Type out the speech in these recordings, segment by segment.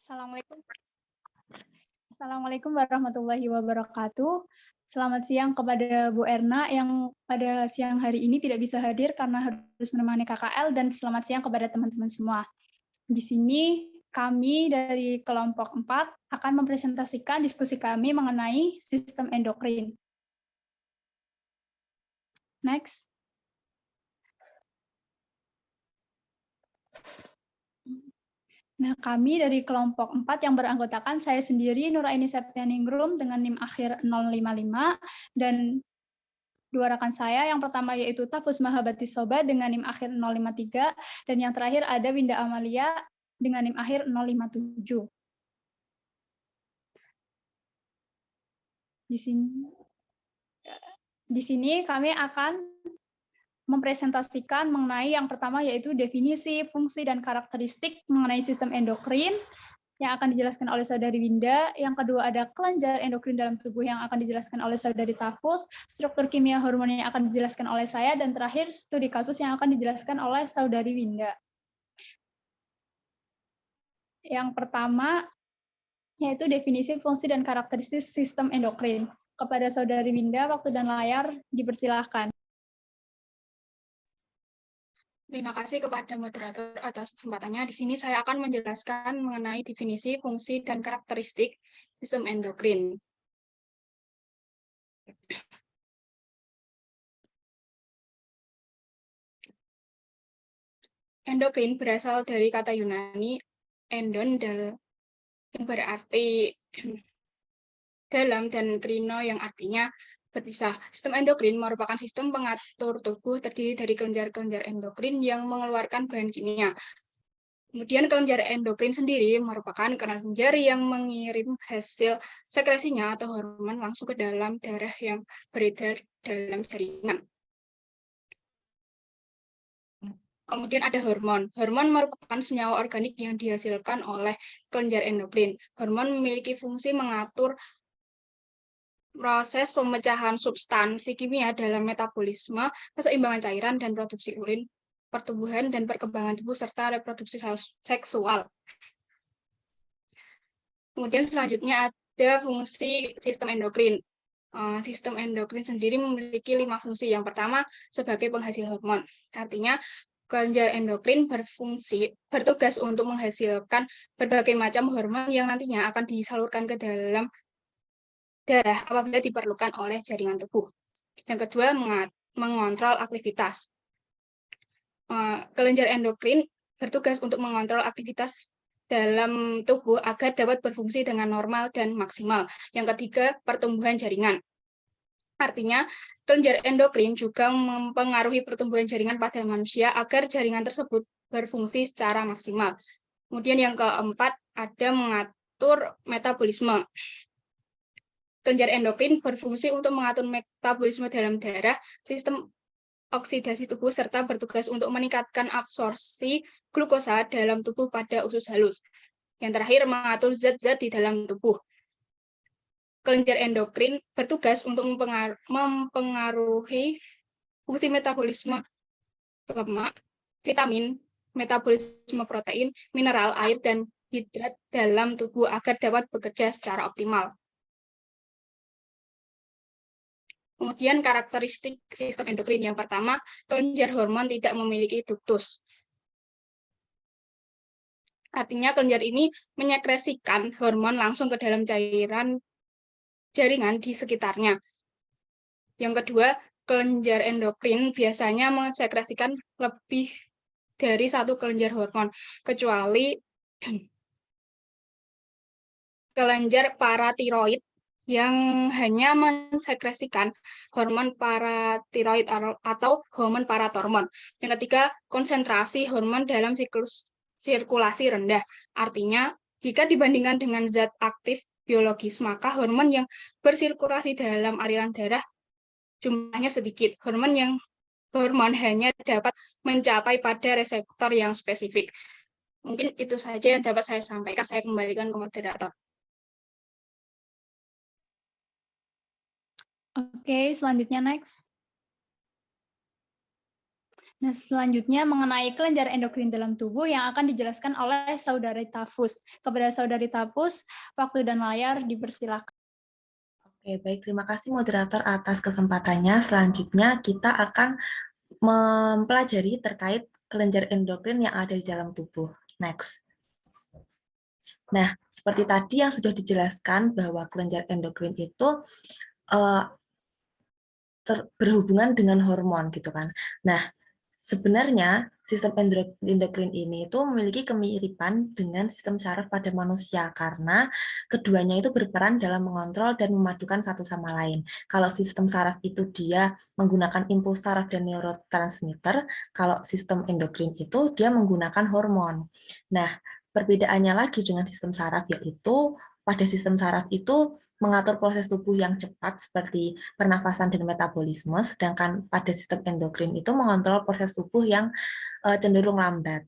Assalamualaikum. Assalamualaikum warahmatullahi wabarakatuh. Selamat siang kepada Bu Erna yang pada siang hari ini tidak bisa hadir karena harus menemani KKL, dan selamat siang kepada teman-teman semua. Di sini kami dari kelompok 4 akan mempresentasikan diskusi kami mengenai sistem endokrin. Next. Nah, kami dari kelompok 4 yang beranggotakan saya sendiri, Nuraini Septianingrum, dengan NIM akhir 055, dan dua rekan saya, yang pertama yaitu Tafus Mahabati Soba dengan NIM akhir 053, dan yang terakhir ada Winda Amalia dengan NIM akhir 057. Di sini kami akan mempresentasikan mengenai yang pertama yaitu definisi, fungsi, dan karakteristik mengenai sistem endokrin yang akan dijelaskan oleh Saudari Winda. Yang kedua ada kelenjar endokrin dalam tubuh yang akan dijelaskan oleh Saudari Tafus, struktur kimia hormon yang akan dijelaskan oleh saya, dan terakhir studi kasus yang akan dijelaskan oleh Saudari Winda. Yang pertama yaitu definisi, fungsi, dan karakteristik sistem endokrin. Kepada Saudari Winda, waktu dan layar dipersilahkan. Terima kasih kepada moderator atas kesempatannya. Di sini saya akan menjelaskan mengenai definisi, fungsi, dan karakteristik sistem endokrin. Endokrin berasal dari kata Yunani endon yang berarti dalam dan krino yang artinya berpisah. Sistem endokrin merupakan sistem pengatur tubuh terdiri dari kelenjar-kelenjar endokrin yang mengeluarkan bahan kimia. Kemudian kelenjar endokrin sendiri merupakan kelenjar yang mengirim hasil sekresinya atau hormon langsung ke dalam darah yang beredar dalam jaringan. Kemudian ada hormon. Hormon merupakan senyawa organik yang dihasilkan oleh kelenjar endokrin. Hormon memiliki fungsi mengatur proses pemecahan substansi kimia dalam metabolisme, keseimbangan cairan, dan produksi urin, pertumbuhan dan perkembangan tubuh, serta reproduksi seksual. Kemudian selanjutnya ada fungsi sistem endokrin. Sistem endokrin sendiri memiliki 5 fungsi. Yang pertama, sebagai penghasil hormon. Artinya, kelenjar endokrin bertugas untuk menghasilkan berbagai macam hormon yang nantinya akan disalurkan ke dalam darah apabila diperlukan oleh jaringan tubuh. Yang kedua, mengontrol aktivitas. Kelenjar endokrin bertugas untuk mengontrol aktivitas dalam tubuh agar dapat berfungsi dengan normal dan maksimal. Yang ketiga, pertumbuhan jaringan. Artinya, kelenjar endokrin juga mempengaruhi pertumbuhan jaringan pada manusia agar jaringan tersebut berfungsi secara maksimal. Kemudian yang keempat, ada mengatur metabolisme. Kelenjar endokrin berfungsi untuk mengatur metabolisme dalam darah, sistem oksidasi tubuh, serta bertugas untuk meningkatkan absorpsi glukosa dalam tubuh pada usus halus. Yang terakhir, mengatur zat-zat di dalam tubuh. Kelenjar endokrin bertugas untuk mempengaruhi fungsi metabolisme lemak, vitamin, metabolisme protein, mineral, air, dan hidrat dalam tubuh agar dapat bekerja secara optimal. Kemudian karakteristik sistem endokrin yang pertama, kelenjar hormon tidak memiliki duktus. Artinya kelenjar ini menyekresikan hormon langsung ke dalam cairan jaringan di sekitarnya. Yang kedua, kelenjar endokrin biasanya mensekresikan lebih dari satu kelenjar hormon, kecuali kelenjar paratiroid yang hanya mensekresikan hormon paratiroid atau hormon paratormon. Yang ketiga, konsentrasi hormon dalam siklus sirkulasi rendah. Artinya, jika dibandingkan dengan zat aktif biologis, maka hormon yang bersirkulasi dalam aliran darah jumlahnya sedikit. Hormon hanya dapat mencapai pada reseptor yang spesifik. Mungkin itu saja yang dapat saya sampaikan. Saya kembalikan ke moderator. Oke, selanjutnya next. Nah, selanjutnya mengenai kelenjar endokrin dalam tubuh yang akan dijelaskan oleh Saudari Tafus. Kepada Saudari Tafus, waktu dan layar dipersilakan. Oke, baik. Terima kasih moderator atas kesempatannya. Selanjutnya kita akan mempelajari terkait kelenjar endokrin yang ada di dalam tubuh. Next. Nah, seperti tadi yang sudah dijelaskan bahwa kelenjar endokrin itu berhubungan dengan hormon gitu kan. Nah, sebenarnya sistem endokrin ini itu memiliki kemiripan dengan sistem saraf pada manusia karena keduanya itu berperan dalam mengontrol dan memadukan satu sama lain. Kalau sistem saraf itu dia menggunakan impuls saraf dan neurotransmitter, kalau sistem endokrin itu dia menggunakan hormon. Nah, perbedaannya lagi dengan sistem saraf yaitu pada sistem saraf itu mengatur proses tubuh yang cepat seperti pernafasan dan metabolisme, sedangkan pada sistem endokrin itu mengontrol proses tubuh yang cenderung lambat.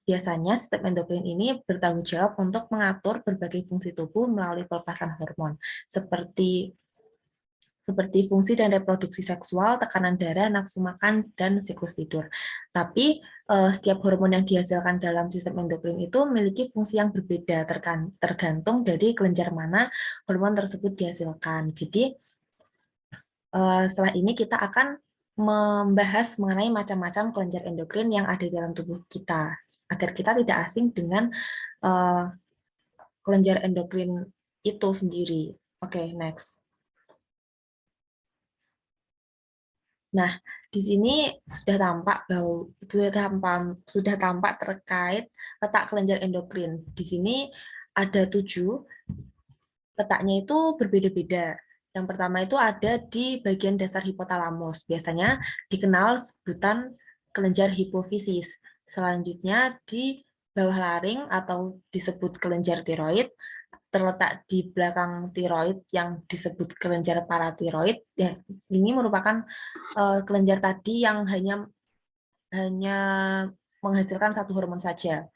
Biasanya sistem endokrin ini bertanggung jawab untuk mengatur berbagai fungsi tubuh melalui pelepasan hormon, seperti fungsi dan reproduksi seksual, tekanan darah, nafsu makan, dan siklus tidur. Tapi setiap hormon yang dihasilkan dalam sistem endokrin itu memiliki fungsi yang berbeda tergantung dari kelenjar mana hormon tersebut dihasilkan. Jadi setelah ini kita akan membahas mengenai macam-macam kelenjar endokrin yang ada di dalam tubuh kita, agar kita tidak asing dengan kelenjar endokrin itu sendiri. Oke, next. Nah, di sini sudah tampak terkait letak kelenjar endokrin. Di sini ada 7, letaknya itu berbeda-beda. Yang pertama itu ada di bagian dasar hipotalamus, biasanya dikenal sebutan kelenjar hipofisis. Selanjutnya di bawah laring atau disebut kelenjar tiroid, terletak di belakang tiroid yang disebut kelenjar paratiroid. Ya, ini merupakan kelenjar tadi yang hanya menghasilkan satu hormon saja.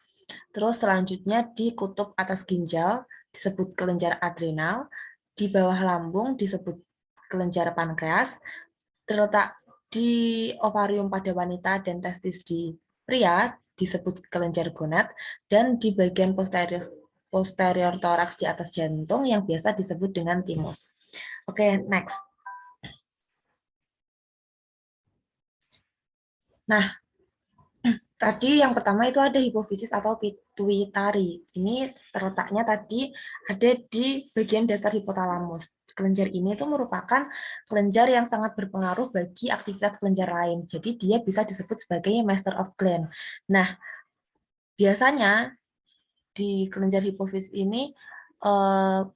Terus selanjutnya di kutub atas ginjal disebut kelenjar adrenal, di bawah lambung disebut kelenjar pankreas, terletak di ovarium pada wanita dan testis di pria disebut kelenjar gonad, dan di bagian posterior toraks di atas jantung yang biasa disebut dengan timus. Oke, next. Nah, tadi yang pertama itu ada hipofisis atau pituitari. Ini terletaknya tadi ada di bagian dasar hipotalamus. Kelenjar ini itu merupakan kelenjar yang sangat berpengaruh bagi aktivitas kelenjar lain. Jadi dia bisa disebut sebagai master of gland. Nah, biasanya di kelenjar hipofisis ini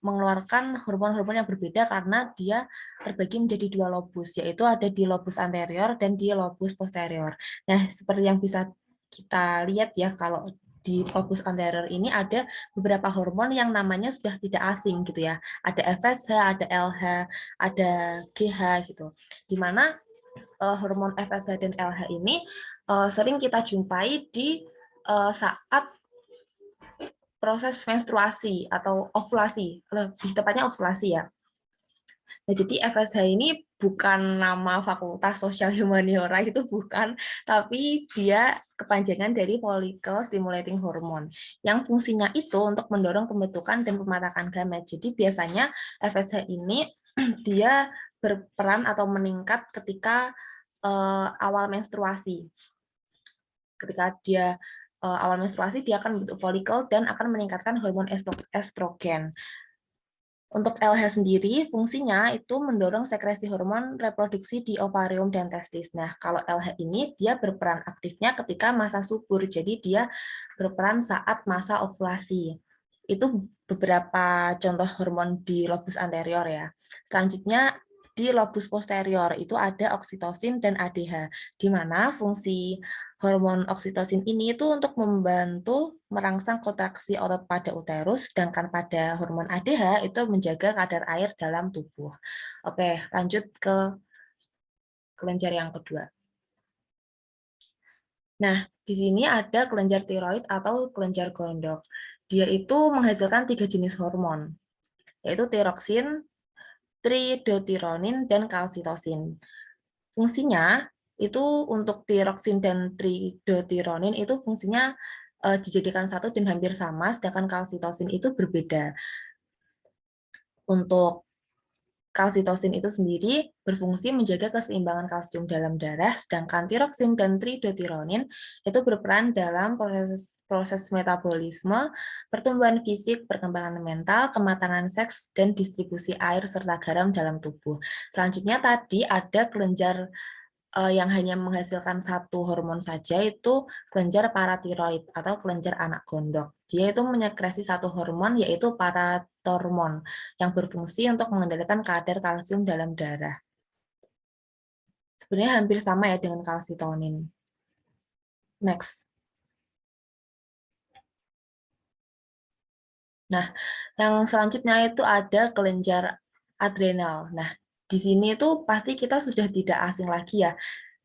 mengeluarkan hormon-hormon yang berbeda karena dia terbagi menjadi 2 lobus, yaitu ada di lobus anterior dan di lobus posterior. Nah, seperti yang bisa kita lihat ya, kalau di lobus anterior ini ada beberapa hormon yang namanya sudah tidak asing gitu ya. Ada FSH, ada LH, ada GH gitu. Di mana hormon FSH dan LH ini sering kita jumpai di saat proses menstruasi atau ovulasi, lebih tepatnya ovulasi ya. Nah, jadi FSH ini bukan nama fakultas sosial humaniora, itu bukan, tapi dia kepanjangan dari follicle stimulating hormone, yang fungsinya itu untuk mendorong pembentukan dan pematakan gamet. Jadi biasanya FSH ini dia berperan atau meningkat ketika awal menstruasi. Ketika dia awal menstruasi, dia akan membentuk folikel dan akan meningkatkan hormon estrogen. Untuk LH sendiri, fungsinya itu mendorong sekresi hormon reproduksi di ovarium dan testis. Nah, kalau LH ini, dia berperan aktifnya ketika masa subur, jadi dia berperan saat masa ovulasi. Itu beberapa contoh hormon di lobus anterior ya. Selanjutnya, di lobus posterior itu ada oksitosin dan ADH, di mana fungsi hormon oksitosin ini itu untuk membantu merangsang kontraksi otot pada uterus, sedangkan pada hormon ADH itu menjaga kadar air dalam tubuh. Oke, lanjut ke kelenjar yang kedua. Nah, di sini ada kelenjar tiroid atau kelenjar gondok. Dia itu menghasilkan 3 jenis hormon, yaitu tiroksin, tridotironin, dan kalsitosin. Fungsinya itu untuk tiroksin dan tridotironin itu fungsinya dijadikan satu dan hampir sama, sedangkan kalsitosin itu berbeda. Untuk kalsitosin itu sendiri berfungsi menjaga keseimbangan kalsium dalam darah, sedangkan tiroksin dan tridotironin itu berperan dalam proses metabolisme, pertumbuhan fisik, perkembangan mental, kematangan seks, dan distribusi air serta garam dalam tubuh. Selanjutnya tadi ada kelenjar yang hanya menghasilkan satu hormon saja, itu kelenjar paratiroid atau kelenjar anak gondok. Dia itu menyekresi satu hormon yaitu paratormon yang berfungsi untuk mengendalikan kadar kalsium dalam darah. Sebenarnya hampir sama ya dengan kalsitonin. Next. Nah, yang selanjutnya itu ada kelenjar adrenal. Nah, di sini itu pasti kita sudah tidak asing lagi ya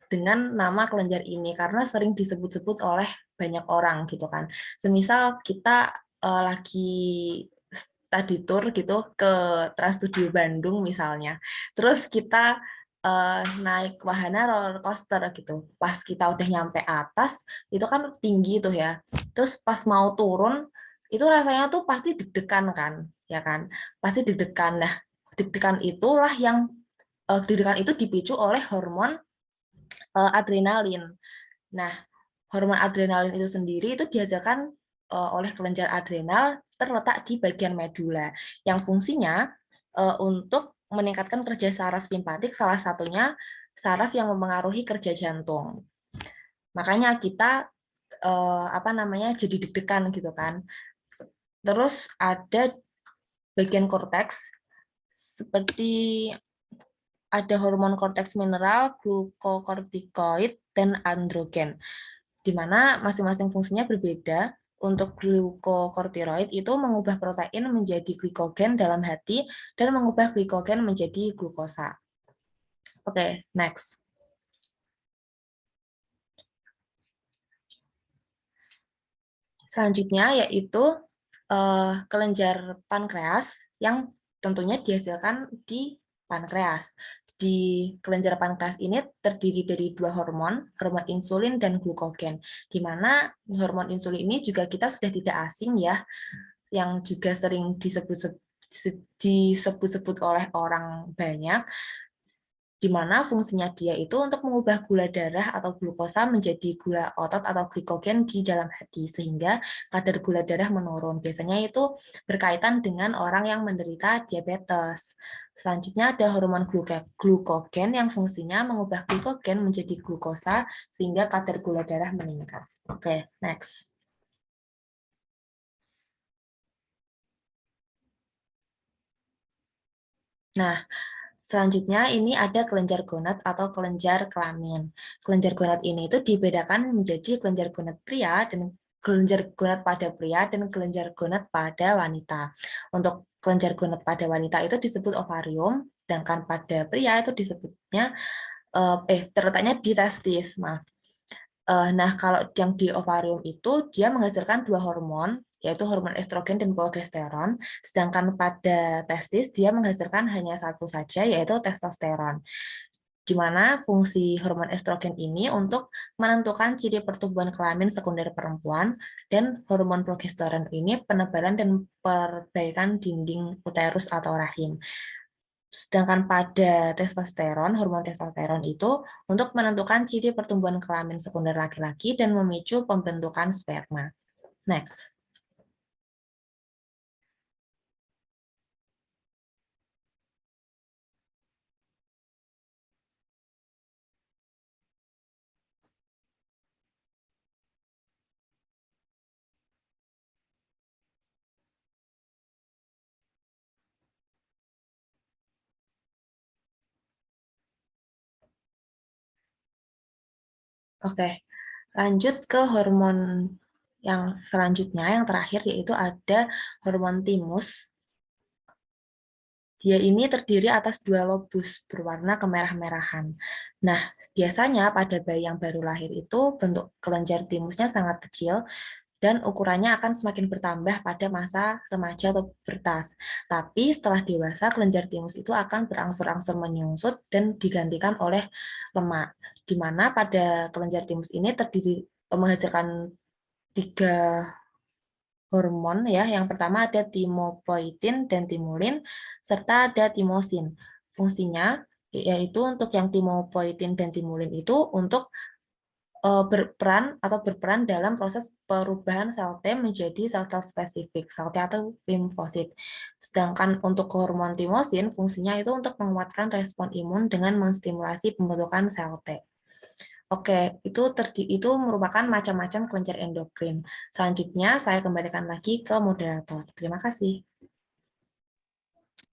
dengan nama kelenjar ini karena sering disebut-sebut oleh banyak orang gitu kan. Semisal kita lagi study tour gitu ke Trans Studio Bandung misalnya. Terus kita naik wahana roller coaster gitu. Pas kita udah nyampe atas, itu kan tinggi tuh ya. Terus pas mau turun, itu rasanya tuh pasti deg-degan kan, ya kan? Pasti deg-degan. Nah, deg-degan itulah yang deg-degan itu dipicu oleh hormon adrenalin. Nah, hormon adrenalin itu sendiri itu dihasilkan oleh kelenjar adrenal terletak di bagian medula yang fungsinya untuk meningkatkan kerja saraf simpatik, salah satunya saraf yang mempengaruhi kerja jantung. Makanya kita jadi deg-degan gitu kan. Terus ada bagian korteks seperti ada hormon korteks mineral, glukokortikoid, dan androgen, di mana masing-masing fungsinya berbeda. Untuk glukokortikoid itu mengubah protein menjadi glikogen dalam hati dan mengubah glikogen menjadi glukosa. Oke, next. Selanjutnya yaitu kelenjar pankreas yang tentunya dihasilkan di pankreas. Di kelenjar pankreas ini terdiri dari dua hormon, hormon insulin dan glukogen, di mana hormon insulin ini juga kita sudah tidak asing ya, yang juga sering disebut-sebut oleh orang banyak, di mana fungsinya dia itu untuk mengubah gula darah atau glukosa menjadi gula otot atau glikogen di dalam hati, sehingga kadar gula darah menurun. Biasanya itu berkaitan dengan orang yang menderita diabetes. Selanjutnya ada hormon glukogen yang fungsinya mengubah glikogen menjadi glukosa, sehingga kadar gula darah meningkat. Oke, next. Nah, selanjutnya ini ada kelenjar gonad atau kelenjar kelamin. Kelenjar gonad ini itu dibedakan menjadi kelenjar gonad pria dan kelenjar gonad pada pria dan kelenjar gonad pada wanita. Untuk kelenjar gonad pada wanita itu disebut ovarium, sedangkan pada pria itu disebutnya terletaknya di testis, maaf. Nah, kalau yang di ovarium itu dia menghasilkan dua hormon, yaitu hormon estrogen dan progesteron, sedangkan pada testis dia menghasilkan hanya satu saja, yaitu testosteron. Di mana fungsi hormon estrogen ini untuk menentukan ciri pertumbuhan kelamin sekunder perempuan, dan hormon progesteron ini penebalan dan perbaikan dinding uterus atau rahim. Sedangkan pada testosteron, hormon testosteron itu untuk menentukan ciri pertumbuhan kelamin sekunder laki-laki dan memicu pembentukan sperma. Next. Oke, lanjut ke hormon yang selanjutnya, yang terakhir, yaitu ada hormon timus. Dia ini terdiri atas dua lobus berwarna kemerah-merahan. Nah, biasanya pada bayi yang baru lahir itu bentuk kelenjar timusnya sangat kecil, dan ukurannya akan semakin bertambah pada masa remaja atau pubertas. Tapi setelah dewasa, kelenjar timus itu akan berangsur-angsur menyusut dan digantikan oleh lemak, di mana pada kelenjar timus ini menghasilkan 3 hormon ya. Yang pertama ada timopoietin dan timulin, serta ada timosin. Fungsinya yaitu untuk yang timopoietin dan timulin itu untuk berperan dalam proses perubahan sel T menjadi sel-sel spesifik, sel T atau limfosit. Sedangkan untuk hormon timosin, fungsinya itu untuk menguatkan respon imun dengan menstimulasi pembentukan sel T. Oke, itu merupakan macam-macam kelenjar endokrin. Selanjutnya, saya kembalikan lagi ke moderator. Terima kasih.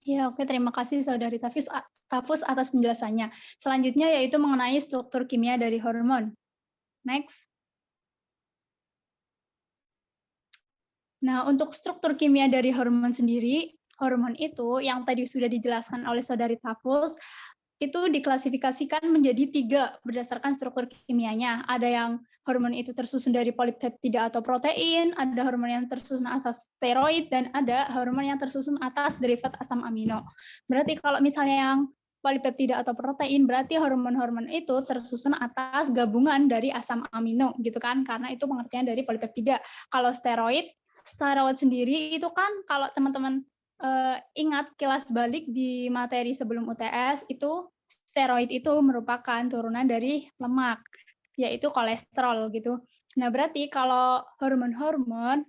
Ya, oke, terima kasih Saudari Tafus atas penjelasannya. Selanjutnya yaitu mengenai struktur kimia dari hormon. Next. Nah, untuk struktur kimia dari hormon sendiri, hormon itu yang tadi sudah dijelaskan oleh Saudari Tafus, itu diklasifikasikan menjadi 3 berdasarkan struktur kimianya. Ada yang hormon itu tersusun dari polipeptida atau protein, ada hormon yang tersusun atas steroid, dan ada hormon yang tersusun atas derivat asam amino. Berarti kalau misalnya yang polipeptida atau protein, berarti hormon-hormon itu tersusun atas gabungan dari asam amino, gitu kan? Karena itu pengertian dari polipeptida. Kalau steroid sendiri itu kan kalau teman-teman ingat kilas balik di materi sebelum UTS, itu steroid itu merupakan turunan dari lemak, yaitu kolesterol gitu. Nah, berarti kalau hormon-hormon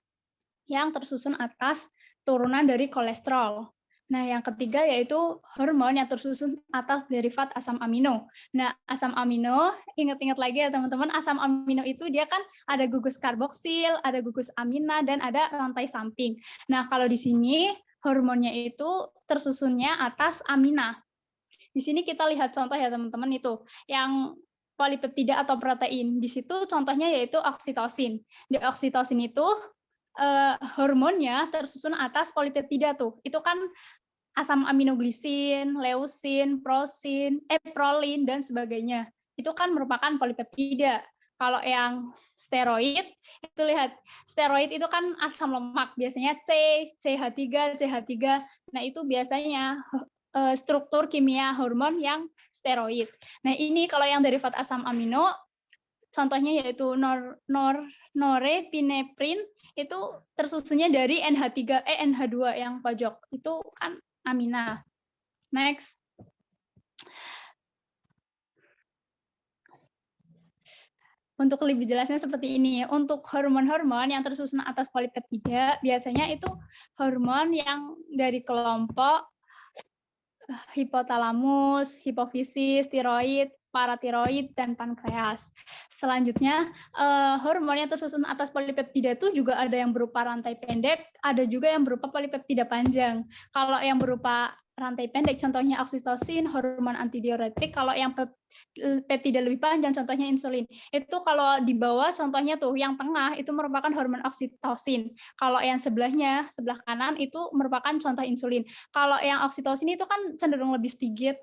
yang tersusun atas turunan dari kolesterol. Nah, yang ketiga yaitu hormon yang tersusun atas derivat asam amino. Nah, asam amino, ingat-ingat lagi ya teman-teman, asam amino itu dia kan ada gugus karboksil, ada gugus amina, dan ada rantai samping. Nah, kalau di sini hormonnya itu tersusunnya atas amina. Di sini kita lihat contoh ya teman-teman itu, yang polipeptida atau protein. Di situ contohnya yaitu oksitosin. Di oksitosin itu hormonnya tersusun atas polipeptida tuh. Itu kan asam aminoglisin, leusin, prolin, dan sebagainya. Itu kan merupakan polipeptida. Kalau yang steroid, itu lihat, steroid itu kan asam lemak, biasanya CH3, CH3. Nah, itu biasanya struktur kimia hormon yang steroid. Nah, ini kalau yang derivat asam amino, contohnya yaitu norepinephrine, itu tersusunnya dari NH2 yang pojok. Itu kan amina. Next. Untuk lebih jelasnya seperti ini, untuk hormon-hormon yang tersusun atas polipeptida, biasanya itu hormon yang dari kelompok hipotalamus, hipofisis, tiroid, paratiroid, dan pankreas. Selanjutnya, hormon yang tersusun atas polipeptida itu juga ada yang berupa rantai pendek, ada juga yang berupa polipeptida panjang. Kalau yang berupa rantai pendek, contohnya oksitosin, hormon antidiuretik. Kalau yang peptida lebih panjang, contohnya insulin. Itu kalau di bawah, contohnya tuh, yang tengah itu merupakan hormon oksitosin. Kalau yang sebelahnya, sebelah kanan, itu merupakan contoh insulin. Kalau yang oksitosin itu kan cenderung lebih sedikit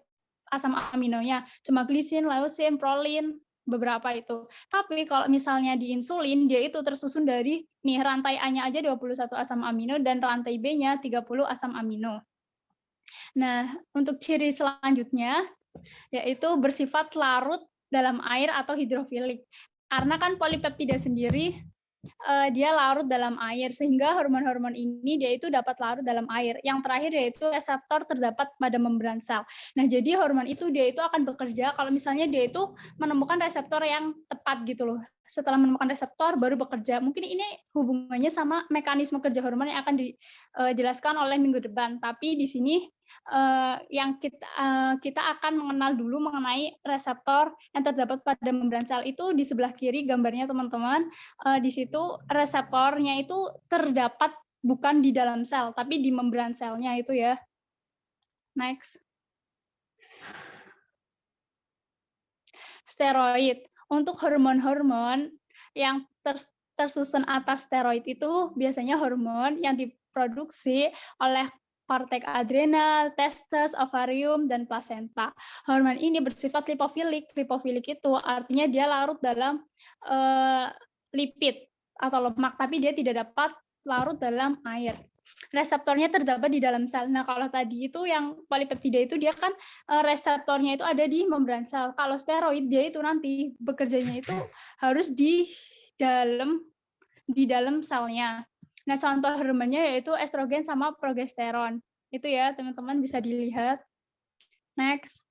asam aminonya, cuma glisin, leusin, prolin, beberapa itu. Tapi kalau misalnya di insulin, dia itu tersusun dari nih rantai A-nya aja 21 asam amino dan rantai B-nya 30 asam amino. Nah, untuk ciri selanjutnya yaitu bersifat larut dalam air atau hidrofilik. Karena kan polipeptida sendiri dia larut dalam air, sehingga hormon-hormon ini dia itu dapat larut dalam air. Yang terakhir yaitu reseptor terdapat pada membran sel. Nah, jadi hormon itu dia itu akan bekerja kalau misalnya dia itu menemukan reseptor yang tepat gitu loh. Setelah menemukan reseptor baru bekerja. Mungkin ini hubungannya sama mekanisme kerja hormon yang akan dijelaskan oleh minggu depan. Tapi di sini yang kita akan mengenal dulu mengenai reseptor yang terdapat pada membran sel itu di sebelah kiri gambarnya teman-teman. Di situ reseptornya itu terdapat bukan di dalam sel, tapi di membran selnya itu ya. Next. Steroid. Untuk hormon-hormon yang tersusun atas steroid itu biasanya hormon yang diproduksi oleh korteks adrenal, testes, ovarium, dan plasenta. Hormon ini bersifat lipofilik. Lipofilik itu artinya dia larut dalam lipid. atau lemak, tapi dia tidak dapat larut dalam air. Reseptornya terdapat di dalam sel. Nah, kalau tadi itu yang polipeptida itu dia kan reseptornya itu ada di membran sel. Kalau steroid dia itu nanti bekerjanya itu harus di dalam selnya. Nah, contoh hormonnya yaitu estrogen sama progesteron. Itu ya, teman-teman bisa dilihat. Next.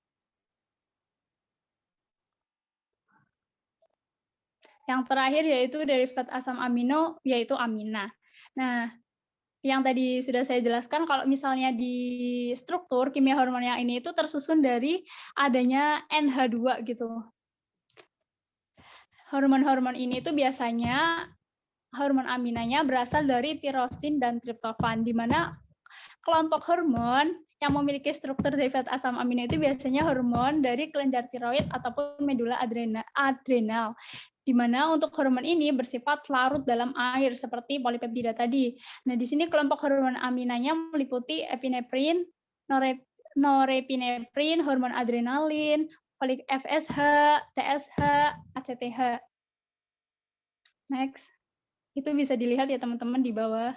Yang terakhir yaitu derivat asam amino, yaitu amina. Nah, yang tadi sudah saya jelaskan, kalau misalnya di struktur kimia hormon yang ini itu tersusun dari adanya NH2 gitu. Hormon-hormon ini itu biasanya hormon aminanya berasal dari tirosin dan triptofan, di mana kelompok hormon yang memiliki struktur derivat asam amino itu biasanya hormon dari kelenjar tiroid ataupun medula adrenal. Di mana untuk hormon ini bersifat larut dalam air seperti polipeptida tadi. Nah, di sini kelompok hormon aminanya meliputi epinefrin, norepinefrin, hormon adrenalin, FSH, TSH, ACTH. Next. Itu bisa dilihat ya teman-teman di bawah.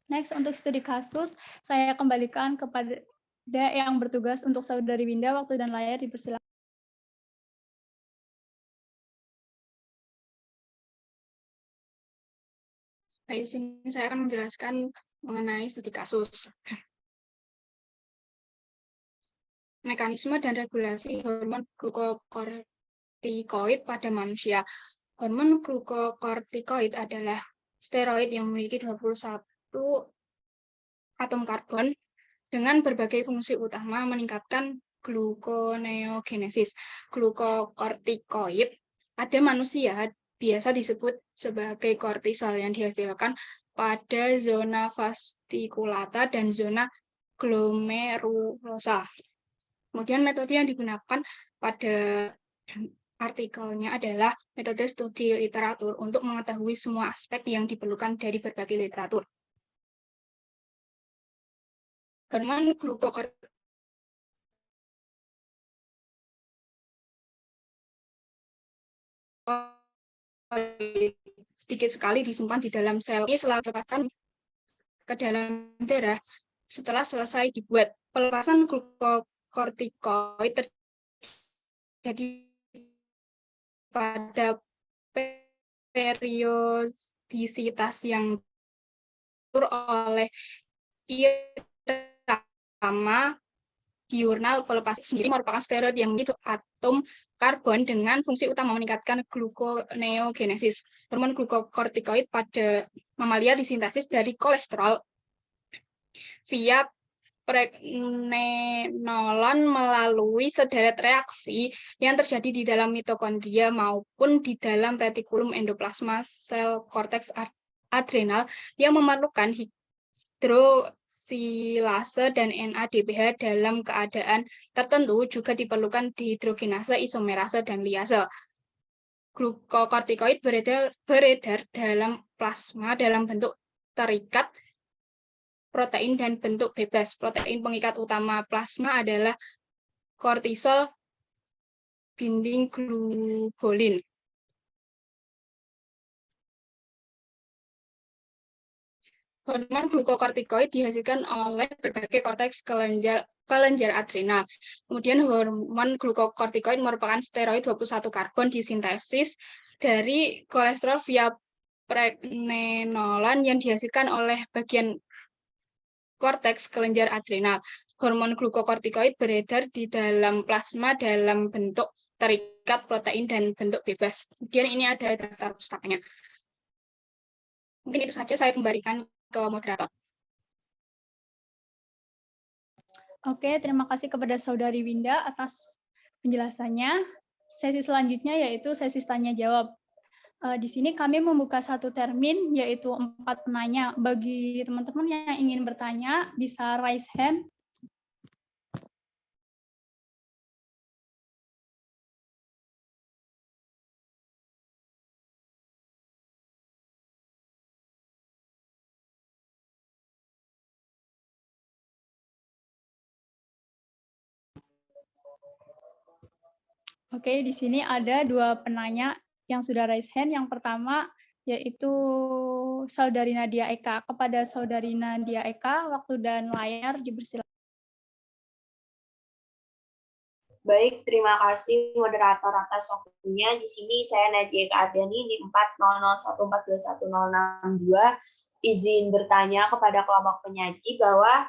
Next, untuk studi kasus, saya kembalikan kepada yang bertugas untuk Saudari Winda. Waktu dan layar dipersilakan. Baik, sini saya akan menjelaskan mengenai studi kasus. Mekanisme dan regulasi hormon glukokortikoid pada manusia. Hormon glukokortikoid adalah steroid yang memiliki 21 atom karbon dengan berbagai fungsi utama meningkatkan gluconeogenesis. Glukokortikoid pada manusia biasa disebut sebagai kortisol yang dihasilkan pada zona fasciculata dan zona glomerulosa. Kemudian metode yang digunakan pada artikelnya adalah metode studi literatur untuk mengetahui semua aspek yang diperlukan dari berbagai literatur. Hormon glukokortikoid sedikit sekali disimpan di dalam sel ini setelah dilepaskan ke dalam darah. Setelah selesai dibuat, pelepasan glukokortikoid terjadi pada periodisitas yang diatur oleh irama diurnal. Pelepaskan sendiri merupakan steroid yang memiliki atom karbon dengan fungsi utama meningkatkan gluconeogenesis. Hormon glukokortikoid pada mamalia disintesis dari kolesterol via pregnenolon melalui sederet reaksi yang terjadi di dalam mitokondria maupun di dalam retikulum endoplasma sel korteks adrenal yang memerlukan hidrosilase dan NADPH dalam keadaan tertentu. Juga diperlukan dihidrogenase, isomerase, dan liase. Glukokortikoid beredar dalam plasma dalam bentuk terikat protein dan bentuk bebas. Protein pengikat utama plasma adalah kortisol binding globulin. Hormon glukokortikoid dihasilkan oleh berbagai korteks kelenjar adrenal. Kemudian hormon glukokortikoid merupakan steroid 21 karbon disintesis dari kolesterol via pregnenolon yang dihasilkan oleh bagian korteks kelenjar adrenal. Hormon glukokortikoid beredar di dalam plasma dalam bentuk terikat protein dan bentuk bebas. Kemudian ini ada daftar pustakanya. Mungkin itu saja, saya kembalikan ke moderator. Oke, terima kasih kepada Saudari Winda atas penjelasannya. Sesi selanjutnya yaitu sesi tanya jawab. Di sini kami membuka satu termin, yaitu 4 penanya. Bagi teman-teman yang ingin bertanya, bisa raise hand. Oke, di sini ada 2 penanya yang sudah raise hand. Yang pertama yaitu Saudari Nadia Eka. Kepada Saudari Nadia Eka, waktu dan layar dipersilakan. Baik, terima kasih moderator atas waktunya. Di sini saya Nadia Eka Ardiani, NIM 40014216062. Izin bertanya kepada kelompok penyaji bahwa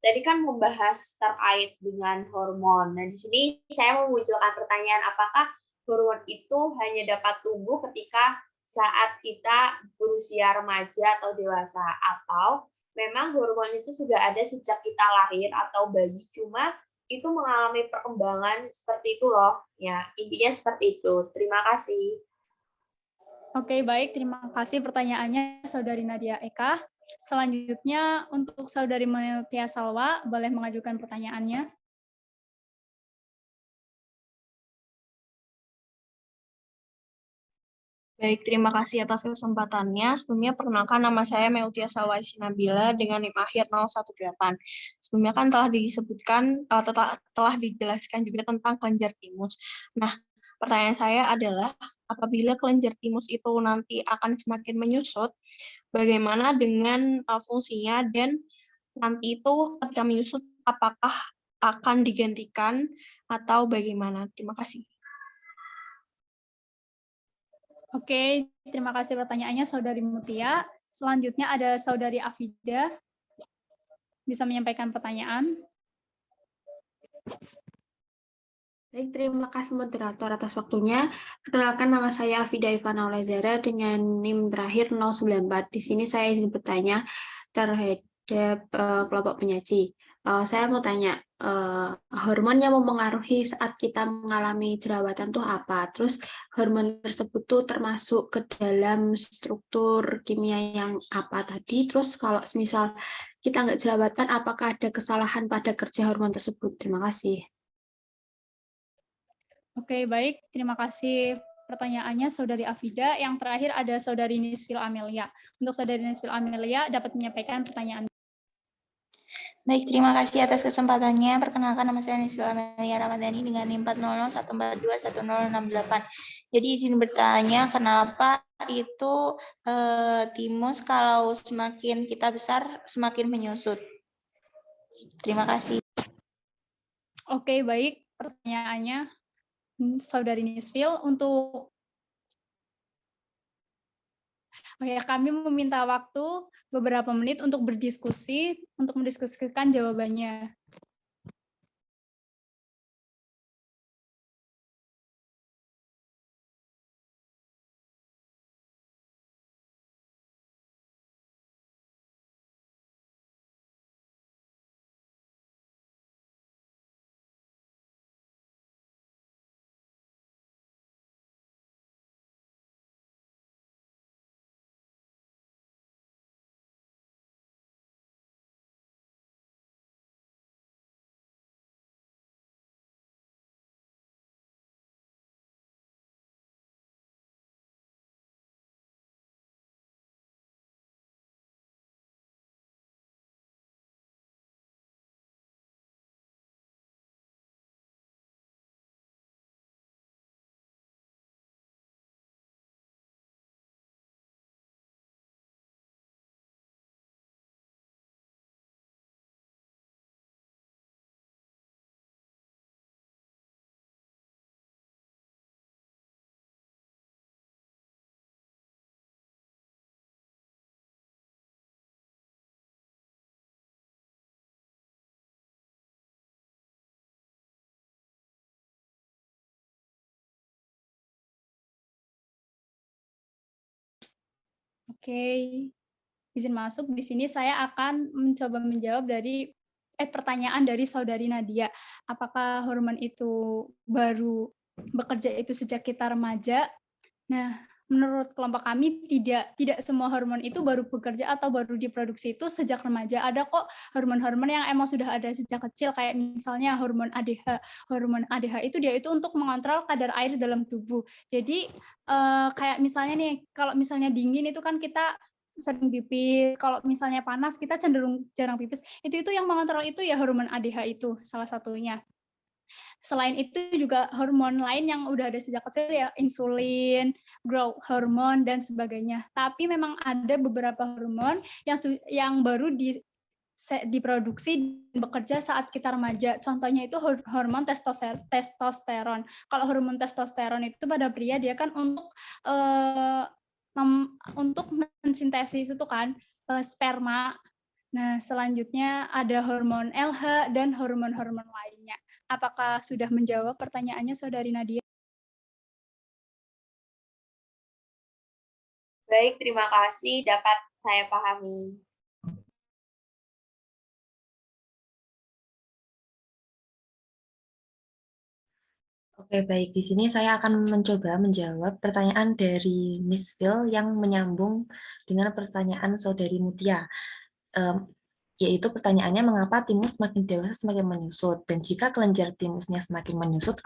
tadi kan membahas terkait dengan hormon. Nah, di sini saya memunculkan pertanyaan, apakah hormon itu hanya dapat tumbuh ketika saat kita berusia remaja atau dewasa, atau memang hormon itu sudah ada sejak kita lahir atau bayi, cuma itu mengalami perkembangan seperti itu loh. Ya, intinya seperti itu. Terima kasih. Oke, baik. Terima kasih pertanyaannya, Saudari Nadia Eka. Selanjutnya, untuk Saudari Meltia Salwa, boleh mengajukan pertanyaannya. Baik, terima kasih atas kesempatannya. Sebelumnya, perkenalkan nama saya Meltia Salwa Nabila dengan NIM akhir 018. Sebelumnya kan telah disebutkan, telah dijelaskan juga tentang kelenjar timus. Nah, pertanyaan saya adalah, apabila kelenjar timus itu nanti akan semakin menyusut, bagaimana dengan fungsinya, dan nanti itu ketika menyusut, apakah akan digantikan atau bagaimana? Terima kasih. Oke, terima kasih pertanyaannya, Saudari Mutia. Selanjutnya ada Saudari Afida. Bisa menyampaikan pertanyaan. Baik, terima kasih moderator atas waktunya. Perkenalkan, nama saya Afida Ivana Olezara dengan NIM terakhir 094. Di sini saya izin bertanya terhadap kelompok penyaji. Saya mau tanya, hormon yang mempengaruhi saat kita mengalami jerawatan itu apa? Terus hormon tersebut tuh termasuk ke dalam struktur kimia yang apa tadi? Terus kalau misal kita nggak jerawatan, apakah ada kesalahan pada kerja hormon tersebut? Terima kasih. Oke, baik. Terima kasih pertanyaannya, Saudari Afida. Yang terakhir ada Saudari Nisfil Amelia. Untuk Saudari Nisfil Amelia dapat menyampaikan pertanyaan. Baik, terima kasih atas kesempatannya. Perkenalkan, nama saya Nisfil Amelia Ramadhani dengan NIM 40014216068. Jadi izin bertanya, kenapa itu timus kalau semakin kita besar semakin menyusut? Terima kasih. Oke, baik. Pertanyaannya, Saudari Nisfil, untuk kami meminta waktu beberapa menit untuk berdiskusi, untuk mendiskusikan jawabannya. Oke, izin masuk. Di sini saya akan mencoba menjawab dari pertanyaan dari Saudari Nadia. Apakah hormon itu baru bekerja itu sejak kita remaja? Nah, menurut kelompok kami tidak semua hormon itu baru bekerja atau baru diproduksi itu sejak remaja. Ada kok hormon-hormon yang emang sudah ada sejak kecil, kayak misalnya hormon ADH. Hormon ADH itu dia itu untuk mengontrol kadar air dalam tubuh. Jadi kayak misalnya nih, kalau misalnya dingin itu kan kita sering pipis, kalau misalnya panas kita cenderung jarang pipis. Itu yang mengontrol itu ya hormon ADH itu salah satunya. Selain itu juga hormon lain yang udah ada sejak kecil ya, insulin, growth hormone dan sebagainya. Tapi memang ada beberapa hormon yang baru diproduksi dan bekerja saat kita remaja. Contohnya itu hormon testosteron. Kalau hormon testosteron itu pada pria dia kan untuk mensintesis itu kan sperma. Nah, selanjutnya ada hormon LH dan hormon-hormon lainnya. Apakah sudah menjawab pertanyaannya Saudari Nadia? Baik, terima kasih. Dapat saya pahami. Oke, baik. Di sini saya akan mencoba menjawab pertanyaan dari Miss Phil yang menyambung dengan pertanyaan Saudari Mutia. Yaitu pertanyaannya mengapa timus semakin dewasa semakin menyusut, dan jika kelenjar timusnya semakin menyusut,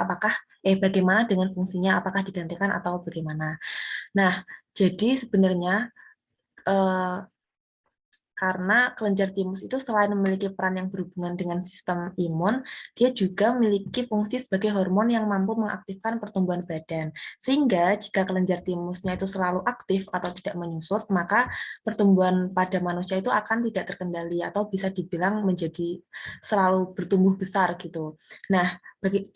bagaimana dengan fungsinya, apakah digantikan atau bagaimana? Nah, jadi sebenarnya karena kelenjar timus itu selain memiliki peran yang berhubungan dengan sistem imun, dia juga memiliki fungsi sebagai hormon yang mampu mengaktifkan pertumbuhan badan. Sehingga jika kelenjar timusnya itu selalu aktif atau tidak menyusut, maka pertumbuhan pada manusia itu akan tidak terkendali atau bisa dibilang menjadi selalu bertumbuh besar gitu. Nah,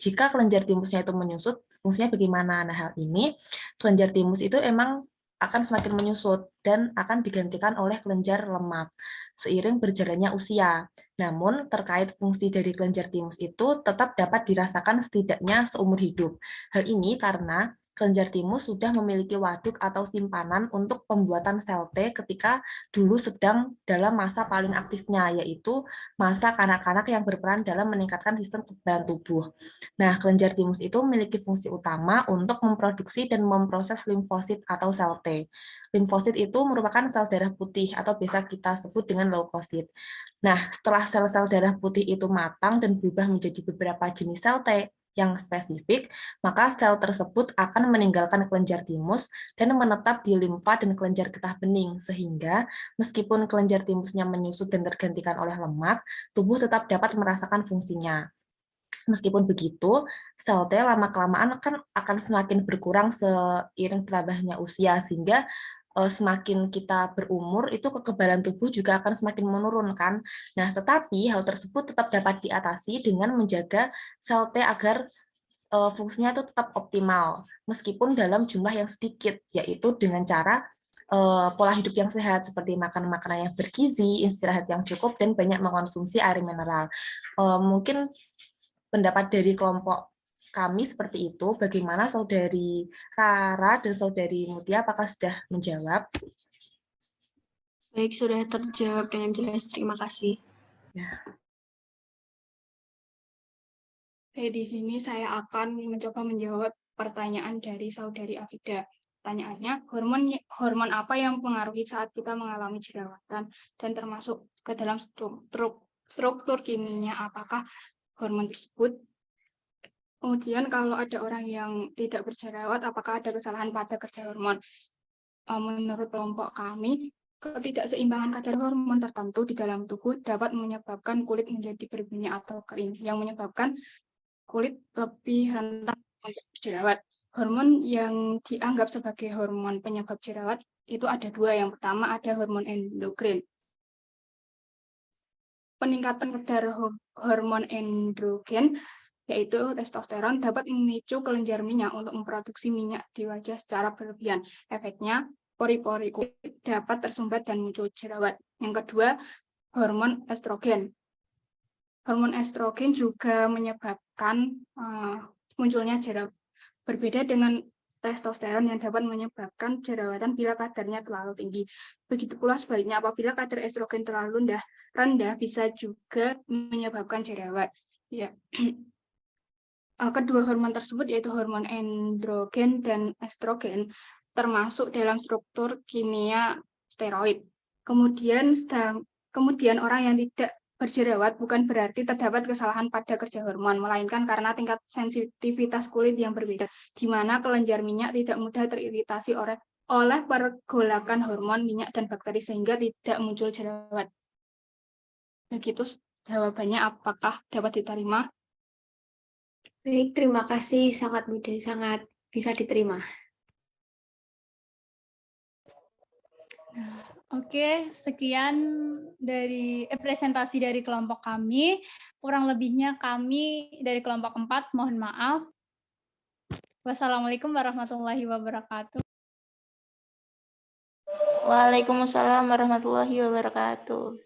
jika kelenjar timusnya itu menyusut, fungsinya bagaimana? Nah, hal ini kelenjar timus itu emang akan semakin menyusut dan akan digantikan oleh kelenjar lemak seiring berjalannya usia. Namun, terkait fungsi dari kelenjar timus itu tetap dapat dirasakan setidaknya seumur hidup. Hal ini karena kelenjar timus sudah memiliki waduk atau simpanan untuk pembuatan sel T ketika dulu sedang dalam masa paling aktifnya, yaitu masa kanak-kanak yang berperan dalam meningkatkan sistem kekebalan tubuh. Nah, kelenjar timus itu memiliki fungsi utama untuk memproduksi dan memproses limfosit atau sel T. Limfosit itu merupakan sel darah putih atau biasa kita sebut dengan leukosit. Nah, setelah sel-sel darah putih itu matang dan berubah menjadi beberapa jenis sel T yang spesifik, maka sel tersebut akan meninggalkan kelenjar timus dan menetap di limfa dan kelenjar getah bening, sehingga meskipun kelenjar timusnya menyusut dan tergantikan oleh lemak, tubuh tetap dapat merasakan fungsinya. Meskipun begitu, sel T lama-kelamaan akan semakin berkurang seiring bertambahnya usia, sehingga semakin kita berumur, itu kekebalan tubuh juga akan semakin menurun kan. Nah, tetapi hal tersebut tetap dapat diatasi dengan menjaga sel T agar fungsinya itu tetap optimal, meskipun dalam jumlah yang sedikit, yaitu dengan cara pola hidup yang sehat, seperti makan makanan yang bergizi, istirahat yang cukup, dan banyak mengkonsumsi air mineral. Mungkin pendapat dari kelompok kami seperti itu. Bagaimana Saudari Rara dan Saudari Mutia, apakah sudah menjawab? Baik, sudah terjawab dengan jelas. Terima kasih. Ya. Oke, di sini saya akan mencoba menjawab pertanyaan dari Saudari Afida. Pertanyaannya, hormon apa yang mempengaruhi saat kita mengalami jerawatan dan termasuk ke dalam struktur kimia, apakah hormon tersebut? Kemudian kalau ada orang yang tidak berjerawat, apakah ada kesalahan pada kerja hormon? Menurut kelompok kami, ketidakseimbangan kadar hormon tertentu di dalam tubuh dapat menyebabkan kulit menjadi berminyak atau kering, yang menyebabkan kulit lebih rentan untuk berjerawat. Hormon yang dianggap sebagai hormon penyebab jerawat itu ada dua. Yang pertama ada hormon endokrin. Peningkatan kadar hormon endokrin yaitu testosteron dapat memicu kelenjar minyak untuk memproduksi minyak di wajah secara berlebihan. Efeknya, pori-pori kulit dapat tersumbat dan muncul jerawat. Yang kedua, hormon estrogen. Hormon estrogen juga menyebabkan munculnya jerawat. Berbeda dengan testosteron yang dapat menyebabkan jerawatan bila kadarnya terlalu tinggi. Begitu pula sebaliknya, apabila kadar estrogen terlalu rendah bisa juga menyebabkan jerawat. Ya. Kedua hormon tersebut yaitu hormon androgen dan estrogen termasuk dalam struktur kimia steroid. Kemudian orang yang tidak berjerawat bukan berarti terdapat kesalahan pada kerja hormon, melainkan karena tingkat sensitivitas kulit yang berbeda, di mana kelenjar minyak tidak mudah teriritasi oleh pergolakan hormon, minyak, dan bakteri sehingga tidak muncul jerawat. Begitu jawabannya, apakah dapat diterima? Baik, terima kasih. Sangat mudah, sangat bisa diterima. Oke, sekian dari presentasi dari kelompok kami. Kurang lebihnya kami dari kelompok 4 mohon maaf. Wassalamualaikum warahmatullahi wabarakatuh. Waalaikumsalam warahmatullahi wabarakatuh.